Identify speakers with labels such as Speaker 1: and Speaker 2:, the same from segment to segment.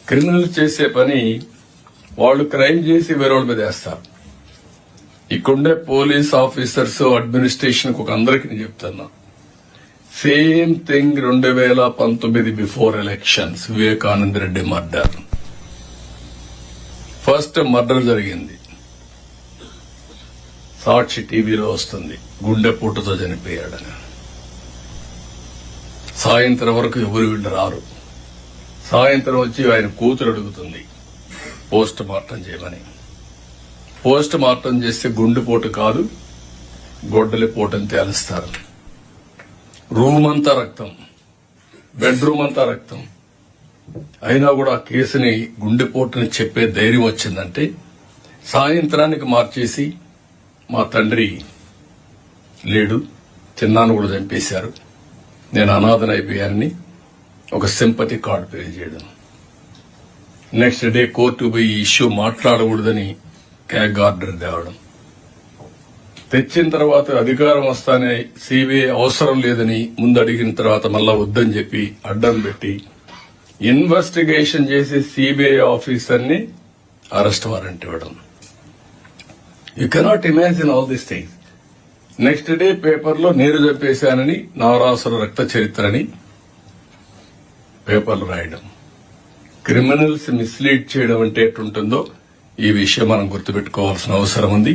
Speaker 1: Criminal చేసే పని వాళ్ళు క్రైమ్ చేసి వేరేవాళ్ళ మీద వేస్తారు. ఇక్కడుండే పోలీస్ ఆఫీసర్స్ అడ్మినిస్ట్రేషన్ ఒక అందరికీ నేను చెప్తున్నా, same thing 2019 before elections Vivekananda Reddy murder. First murder జరిగింది, సాక్షి టీవీలో వస్తుంది, గుండెపోటుతో చనిపోయాడని. సాయంత్రం వరకు ఎవరు వీళ్ళు రారు. సాయంత్రం వచ్చి ఆయన కూతురు అడుగుతుంది పోస్ట్ మార్టం చేయమని. పోస్ట్ మార్టం చేస్తే గుండెపోటు కాదు గొడ్డలిపోటు అని తేలుస్తారు. రూమ్ అంతా రక్తం, బెడ్రూమ్ అంతా రక్తం. అయినా కూడా ఆ కేసుని గుండెపోటుని చెప్పే ధైర్యం వచ్చిందంటే సాయంత్రానికి మార్చేసి మా తండ్రి లేడు, చిన్నాను కూడా చంపేశారు, నేను అనాథనైపోయానని ఒక సింపతి కార్డు పే చేయడం. నెక్స్ట్ డే కోర్టు పోయి ఇష్యూ మాట్లాడకూడదని క్యాగ్ ఆర్డర్ తేవడం. తెచ్చిన తర్వాత అధికారం వస్తానే సిబిఐ అవసరం లేదని ముందు అడిగిన తర్వాత మళ్ళా వద్దని చెప్పి అడ్డం పెట్టి ఇన్వెస్టిగేషన్ చేసి సిబిఐ ఆఫీసర్ ని అరెస్ట్ వారెంట్ ఇవ్వడం. You cannot imagine all these things. Next day పేపర్లో నేను చంపేశానని, నవరాసుల రక్త చరిత్రని పేపర్లు రాయడం. క్రిమినల్స్ మిస్లీడ్ చేయడం అంటే ఎట్లుంటుందో ఈ విషయం మనం గుర్తుపెట్టుకోవాల్సిన అవసరం ఉంది.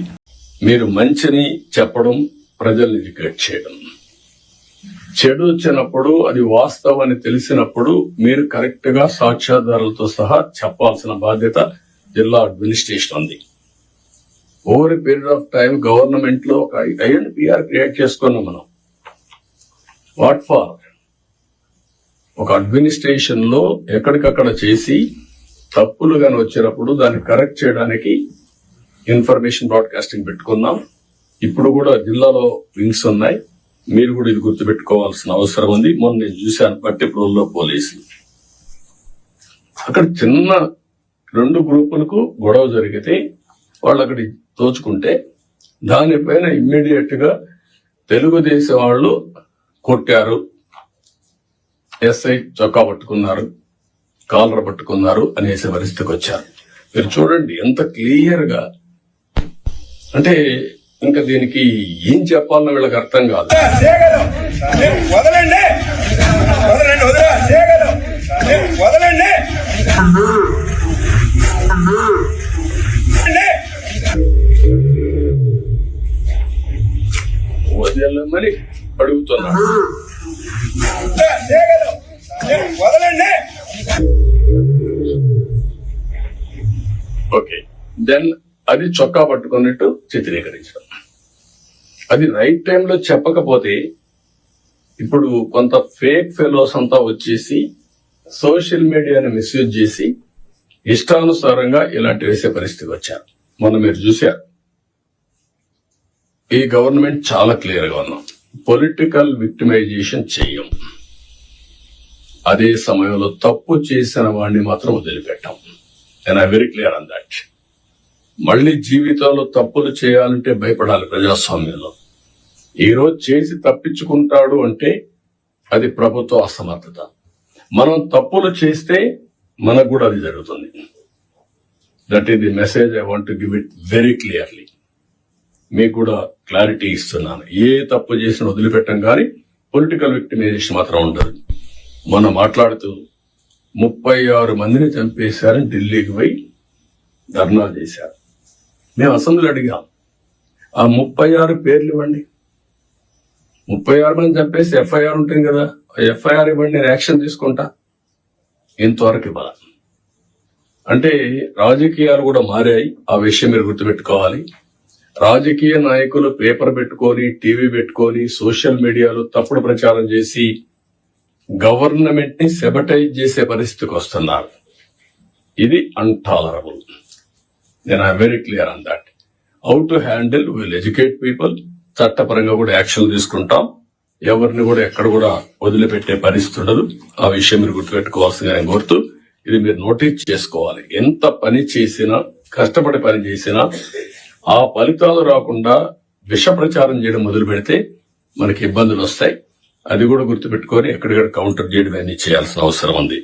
Speaker 1: మీరు మంచిని చెప్పడం, ప్రజల్ని ఎడ్యుకేట్ చేయడం. చెడు వచ్చినప్పుడు అది వాస్తవం అని తెలిసినప్పుడు మీరు కరెక్ట్ గా సాక్ష్యాధారాలతో సహా చెప్పాల్సిన బాధ్యత జిల్లా అడ్మినిస్ట్రేషన్ ఉంది. Over a period of time government లో ఒక ఐఎన్పిఆర్ క్రియేట్ చేసుకున్నాం మనం. What for? ఒక అడ్మినిస్ట్రేషన్ లో ఎక్కడికక్కడ చేసి తప్పులు గాని వచ్చినప్పుడు దాన్ని కరెక్ట్ చేయడానికి ఇన్ఫర్మేషన్ బ్రాడ్కాస్టింగ్ పెట్టుకున్నాం. ఇప్పుడు కూడా జిల్లాలో వింగ్స్ ఉన్నాయి. మీరు కూడా ఇది గుర్తుపెట్టుకోవాల్సిన అవసరం ఉంది. మొన్న నేను చూశాను పట్టిప్రోల్లో పోలీసులు అక్కడ చిన్న 2 గ్రూపులకు గొడవ జరిగితే వాళ్ళు అక్కడి దోచుకుంటే దానిపైన ఇమ్మీడియట్ గా తెలుగుదేశం వాళ్ళు కొట్టారు, ఎస్ఐ చొక్కా పట్టుకున్నారు, కాలర్ పట్టుకున్నారు అనేసే పరిస్థితికి వచ్చారు. మీరు చూడండి ఎంత క్లియర్ గా. అంటే ఇంకా దీనికి ఏం చెప్పాలన్న వీళ్ళకి అర్థం కాదు. వదలమని అడుగుతున్నారు. ఓకే, దెన్ అది చొక్కా పట్టుకున్నట్టు చిత్రీకరించడం. అది రైట్ టైంలో చెప్పకపోతే ఇప్పుడు కొంత ఫేక్ ఫెలోస్ అంతా వచ్చేసి సోషల్ మీడియాని మిస్యూజ్ చేసి ఇష్టానుసారంగా ఇలాంటి వేసే పరిస్థితికి వచ్చారు. మొన్న మీరు చూశారు. ఈ గవర్నమెంట్ చాలా క్లియర్ గా ఉన్నాం, పొలిటికల్ విక్టిమైజేషన్ చెయ్యం. అదే సమయంలో తప్పు చేసిన వాడిని మాత్రం వదిలిపెట్టాం. And I very clear on that. మళ్లీ జీవితంలో తప్పులు చేయాలంటే భయపడాలి ప్రజాస్వామ్యంలో. ఈ రోజు చేసి తప్పించుకుంటాడు అంటే అది ప్రభుత్వ అసమర్థత. మనం తప్పులు చేస్తే మనకు కూడా అది జరుగుతుంది. That is the message I want to give it very clearly. మీకు కూడా క్లారిటీ ఇస్తున్నాను. ఏ తప్పు చేసినా వదిలిపెట్టం, కానీ పొలిటికల్ విక్టిమైజేషన్ మాత్రం ఉండదు. మొన్న మాట్లాడుతూ 36 మందిని చంపేశారని ఢిల్లీకి పోయి ధర్నా చేశారు. మేము అసెంబ్లీ అడిగాం, ఆ 36 పేర్లు ఇవ్వండి. 36 మంది చంపేసి ఎఫ్ఐఆర్ ఉంటుంది కదా, ఎఫ్ఐఆర్ ఇవ్వండి, నేను యాక్షన్ తీసుకుంటా. ఇంతవరకు ఇవ్వాలి. అంటే రాజకీయాలు కూడా మారాయి. ఆ విషయం మీరు గుర్తుపెట్టుకోవాలి. రాజకీయ నాయకులు పేపర్ పెట్టుకొని, టీవీ పెట్టుకొని, సోషల్ మీడియాలో తప్పుడు ప్రచారం చేసి గవర్నమెంట్ ని సెబటైజ్ చేసే పరిస్థితికి వస్తున్నారు. ఇది అన్టాలరబుల్. నేను I very clear on that. How to handle, will educate people. చట్టపరంగా కూడా యాక్షన్ తీసుకుంటాం. ఎవరిని కూడా ఎక్కడ కూడా వదిలిపెట్టే పరిస్థితి ఉండదు. ఆ విషయం మీరు గుర్తుపెట్టుకోవాల్సిందిగా నేను కోరుతూ, ఇది మీరు నోటీస్ చేసుకోవాలి. ఎంత పని చేసినా, కష్టపడి పని చేసినా ఆ ఫలితాలు రాకుండా విష ప్రచారం చేయడం మొదలు పెడితే మనకి ఇబ్బందులు వస్తాయి. అది కూడా గుర్తుపెట్టుకొని ఎక్కడికక్కడ కౌంటర్ చేయడం అన్ని చేయాల్సిన అవసరం ఉంది.